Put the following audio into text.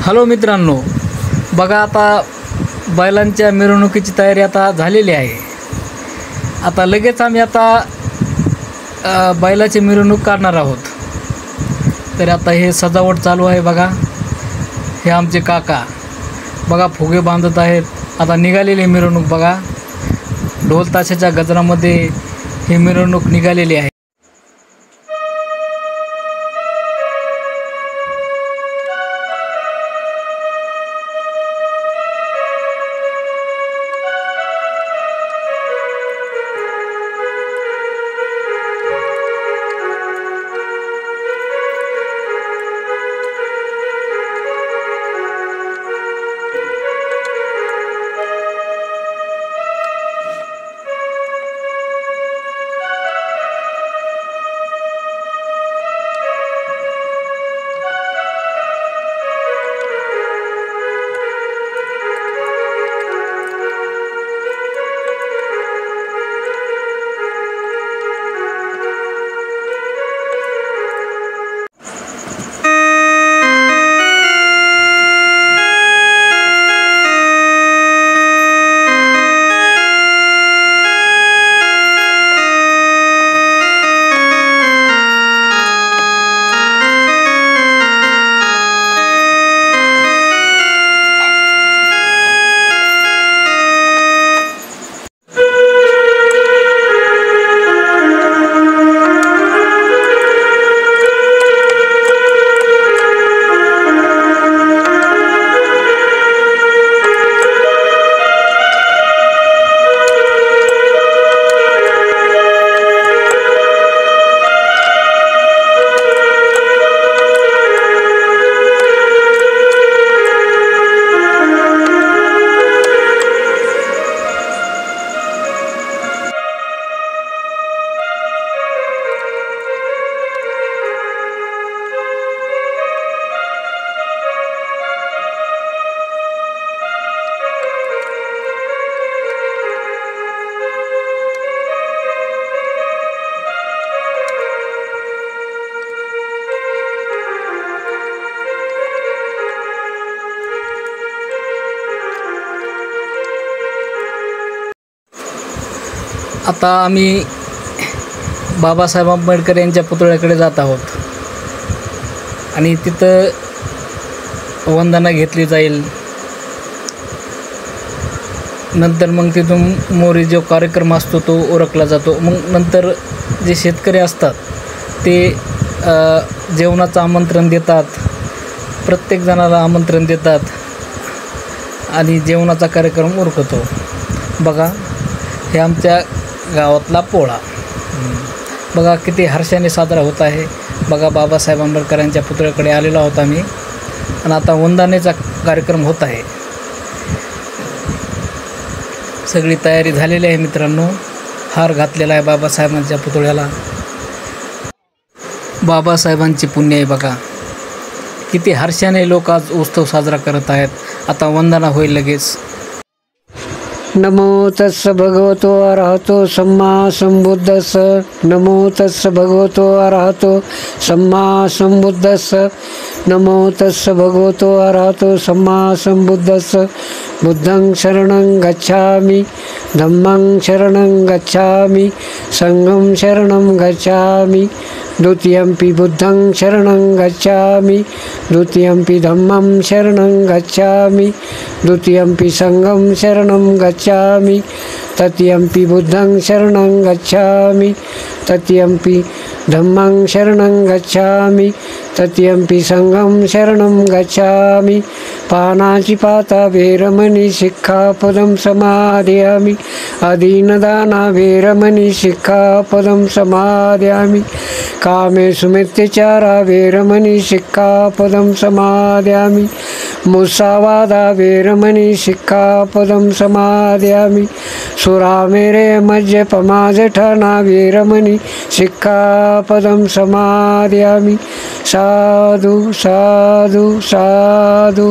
Hello मित्रांनो, बघा आता बैलांच्या मिरवणुकीची तयारी आता झालेली आहे। आता लगेच आम्ही आता बैलाची मिरवणूक काढणार आहोत। तर आता हे सजावट चालू आहे। बघा हे आमचे काका बघा फुगे बांधत आहेत। आता निघालेली मिरवणूक बघा, ढोल ताशाच्या गजरामध्ये ही मिरवणूक निघालेली आहे। आता आम्ही बाबासाहेब आंबेडकर यांच्या पुतळ्याकडे जात आहोत आणि तिथं वंदना घेतली जाईल। नंतर मग तिथून मोरी जो कार्यक्रम असतो तो ओळखला जातो। मग नंतर जे शेतकरी असतात ते जेवणाचं आमंत्रण देतात, प्रत्येक जणाला आमंत्रण देतात आणि जेवणाचा कार्यक्रम उरकतो। बघा हे आमच्या गावातला पोळा बघा किती हर्षाने साजरा होत आहे। बघा बाबासाहेब आंबेडकरांच्या पुतळ्याकडे आलेलो आहोत आम्ही आणि आता वंदनेचा कार्यक्रम होत आहे। सगळी तयारी झालेली आहे मित्रांनो। हार घातलेला आहे बाबासाहेबांच्या पुतळ्याला। बाबासाहेबांची पुण्य आहे बघा, किती हर्षाने लोक आज उत्सव साजरा करत आहेत। आता वंदना होईल लगेच। नमो तस्स भगवतो अरहतो सम्मा संबुद्धस्स। नमो तस्स भगवतो अरहतो सम्मा संबुद्धस्स। नमो तस्स भगवतो अरहतो सम्मा संबुद्धस्स। बुद्धं शरणं गच्छामि, धम्मं शरणं गच्छामि, संघं शरणं गच्छामि। द्वितीयंपि बुद्धं शरणं गच्छामि, द्वितीयंपि धम्मं शरणं गच्छामि, द्वितीयंपि संघं शरणं गच्छामि, तृतीयंपि बुद्धं शरणं गच्छामि, तृतीयंपि धम्मं शरणं गच्छामि, तृतीयंपि संघं शरणं गच्छामि। पानाची पाता वेरमणि शिक्षापदं समादयामि, अदीनदाना वेरमणि शिक्षापदं समादयामि। कामेषु मिथ्याचारा वेरमणि शिक्षापदं समादयामि, मुसावादा वेरमणि शिक्षापदं समादयामि। सुरामेरे मद्यपमाजठना वेरमणि शिक्षापदं समादयामि। साधु साधु साधु।